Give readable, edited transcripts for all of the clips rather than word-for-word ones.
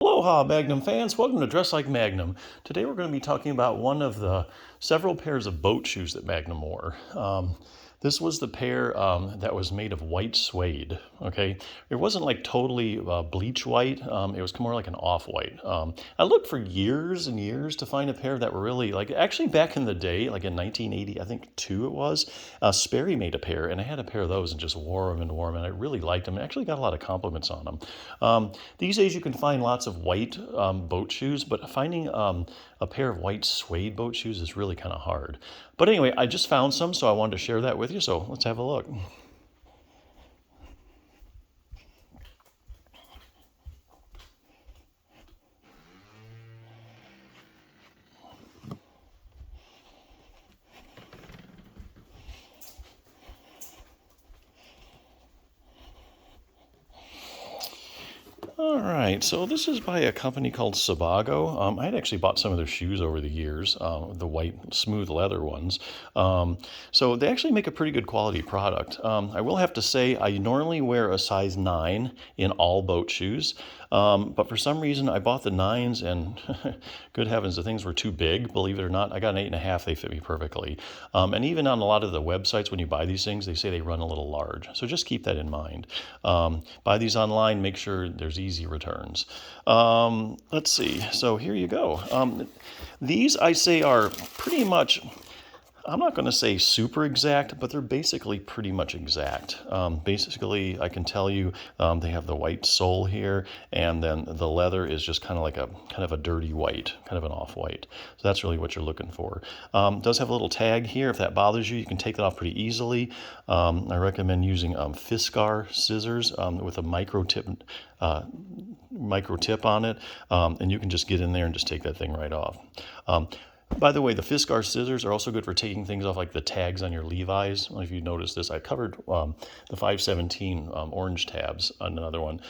Aloha, Magnum fans. Welcome to Dress Like Magnum. Today we're going to be talking about one of the several pairs of boat shoes that Magnum wore. This was the pair that was made of white suede. Okay, it wasn't like totally bleach white. It was more like an off-white. I looked for years and years to find a pair that were really like actually back in the day, like in 1980, I think two it was. Sperry made a pair, and I had a pair of those and just wore them and wore them, and I really liked them. I actually got a lot of compliments on them. These days you can find lots of white boat shoes, but finding a pair of white suede boat shoes is really kind of hard. But anyway, I just found some, so I wanted to share that with you. So let's have a look. All right, so this is by a company called Sebago. I had actually bought some of their shoes over the years, the white smooth leather ones. So they actually make a pretty good quality product. I will have to say I normally wear a size 9 in all boat shoes, but for some reason I bought the 9s and good heavens, the things were too big, believe it or not. I got an 8.5, they fit me perfectly. And even on a lot of the websites when you buy these things, they say they run a little large. So just keep that in mind. Buy these online, make sure there's easy returns. Let's see. So here you go. These I say are pretty much, I'm not going to say super exact, but they're basically pretty much exact. Basically, I can tell you they have the white sole here, and then the leather is just kind of a dirty white, kind of an off-white. So that's really what you're looking for. Does have a little tag here. If that bothers you, you can take that off pretty easily. I recommend using Fiskar scissors with a micro tip on it, and you can just get in there and just take that thing right off. By the way, the Fiskar scissors are also good for taking things off like the tags on your Levi's. I don't know if you noticed this. I covered the 517 orange tabs on another one.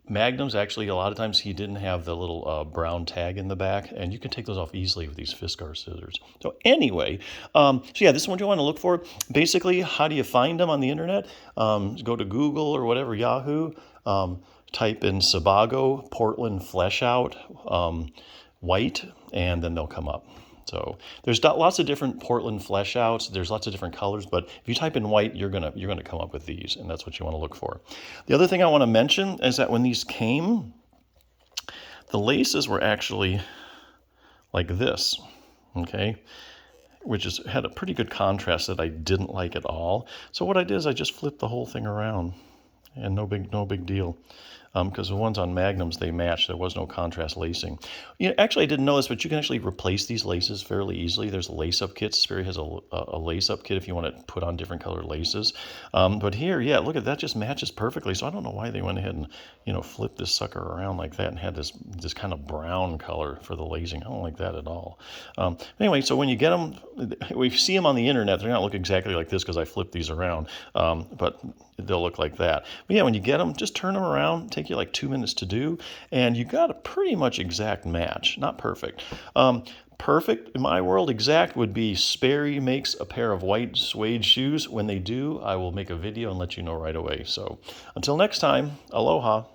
Magnums, actually, a lot of times he didn't have the little brown tag in the back, and you can take those off easily with these Fiskar scissors. So anyway, so yeah, this is what you want to look for. Basically, how do you find them on the internet? Go to Google or whatever, Yahoo, type in Sebago Portland Flesh Out white, and then they'll come up. So there's lots of different Portland flesh outs. There's lots of different colors, but if you type in white, you're gonna come up with these, and that's what you want to look for. The other thing I want to mention is that when these came, the laces were actually like this, okay, which had a pretty good contrast that I didn't like at all. So what I did is I just flipped the whole thing around, and no big deal. Because the ones on Magnums, they match. There was no contrast lacing. Actually, I didn't know this, but you can actually replace these laces fairly easily. There's lace-up kits. Sperry has a lace-up kit if you want to put on different colored laces. But here, yeah, look at that, just matches perfectly. So I don't know why they went ahead and flipped this sucker around like that and had this kind of brown color for the lacing. I don't like that at all. Anyway, so when you get them, we see them on the internet. They're not look exactly like this because I flipped these around, but they'll look like that. But yeah, when you get them, just turn them around. Take you like 2 minutes to do, and you got a pretty much exact match. Not perfect. Perfect in my world, exact would be Sperry makes a pair of white suede shoes. When they do, I will make a video and let you know right away. So until next time, aloha.